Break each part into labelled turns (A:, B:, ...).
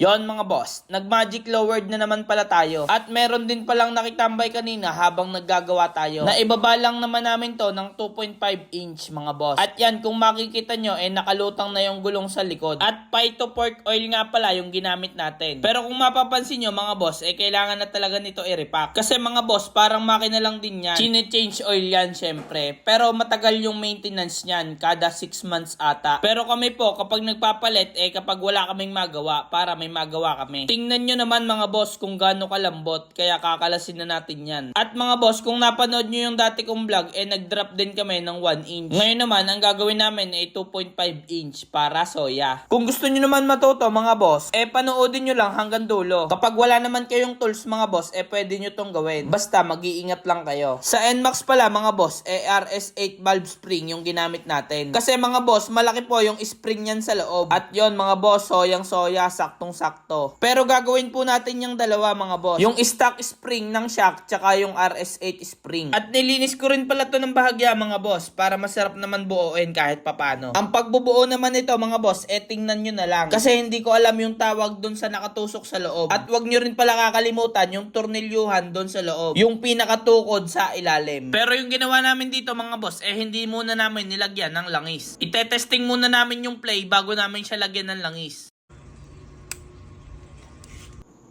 A: Yon mga boss, nag-magic lowered na naman pala tayo. At meron din palang nakitambay kanina habang naggagawa tayo. Na ibaba lang naman namin to ng 2.5 inch mga boss. At yan, kung makikita nyo, nakalutang na yung gulong sa likod. At phyto pork oil nga pala yung ginamit natin. Pero kung mapapansin nyo mga boss, kailangan na talaga nito i-repack. Kasi mga boss, parang makina lang din yan. Chine-change oil yan syempre. Pero matagal yung maintenance nyan, kada 6 months ata. Pero kami po, kapag nagpapalit, kapag wala kaming magawa, para may magawa kami. Tingnan nyo naman mga boss kung gaano kalambot, kaya kakalasin na natin yan. At mga boss, kung napanood nyo yung dati kong vlog, nag-drop din kami ng 1 inch. Ngayon naman, ang gagawin namin ay 2.5 inch para soya. Kung gusto nyo naman matuto mga boss, panoodin nyo lang hanggang dulo. Kapag wala naman kayong tools mga boss, pwede nyo tong gawin. Basta mag-iingat lang kayo. Sa NMAX pala mga boss, RS8 valve spring yung ginamit natin. Kasi mga boss, malaki po yung spring yan sa loob. At yon mga boss, soyang-soya, saktong-sakto. Pero gagawin po natin yung dalawa mga boss. Yung stock spring ng shock, tsaka yung RS8 spring. At nilinis ko rin pala to ng bahagya mga boss, para masarap naman buuin kahit papano. Ang pagbubuo naman ito mga boss, tingnan nyo na lang. Kasi hindi ko alam yung tawag dun sa nakatusok sa loob. At wag nyo rin pala kakalimutan yung tornilyuhan dun sa loob. Yung pinakatukod sa ilalim. Pero yung ginawa namin dito mga boss, hindi muna namin nilagyan ng langis. Itetesting muna namin yung play bago namin siya lagyan ng langis.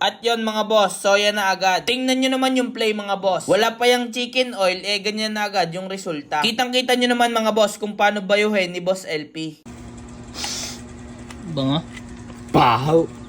A: At yon mga boss, soya na agad. Tingnan nyo naman yung play mga boss. Wala pa yung chicken oil, ganyan na agad yung resulta. Kitang-kita nyo naman mga boss kung paano bayuhin ni Boss LP. Bango?
B: Bahaw.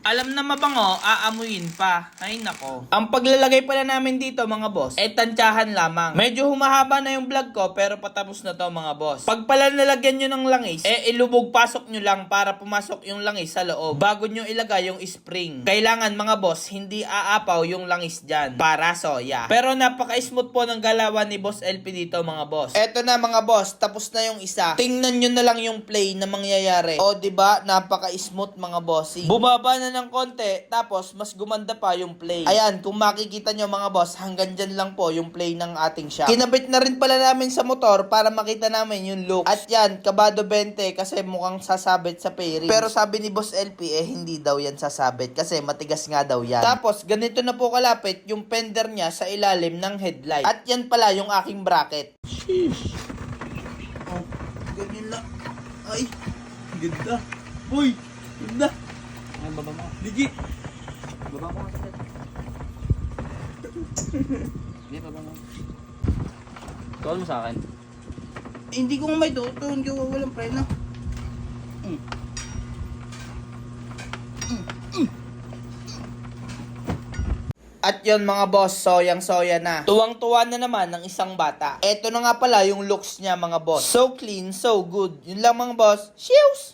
A: Alam na mabango, aamuyin pa. Ay nako. Ang paglalagay pala namin dito mga boss, tantsahan lamang. Medyo humahaba na yung vlog ko pero patapos na to mga boss. Pag pala nalagyan nyo ng langis, ilubog pasok nyo lang para pumasok yung langis sa loob bago nyo ilagay yung spring. Kailangan mga boss, hindi aapaw yung langis dyan para soya. Pero napaka-smooth po ng galawan ni Boss LP dito mga boss. Eto na mga boss, tapos na yung isa. Tingnan nyo na lang yung play na mangyayari. O diba, napaka-smooth mga bossy. Bumaba na ng konti, tapos mas gumanda pa yung play. Ayan, kung makikita nyo mga boss, hanggang dyan lang po yung play ng ating shock. Kinabit na rin pala namin sa motor para makita namin yung look. At yan, kabado 20 kasi mukhang sasabit sa fairings. Pero sabi ni Boss LP, hindi daw yan sasabit kasi matigas nga daw yan. Tapos, ganito na po kalapit yung fender niya sa ilalim ng headlight. At yan pala yung aking bracket. Sheesh. Oh, ganyan lang. Ay, ganda. Uy, ganda.
B: Ay, baba mo.
A: Ligi.
B: Baba mo. Hindi, baba mo. Tuwal mo sa akin.
A: Hindi ko may toto, hindi ko walang preno. At yon mga boss, soyang-soya na. Tuwang-tuwa na naman ng isang bata. Eto na nga pala yung looks niya mga boss. So clean, so good. Yun lang mga boss. Cheers!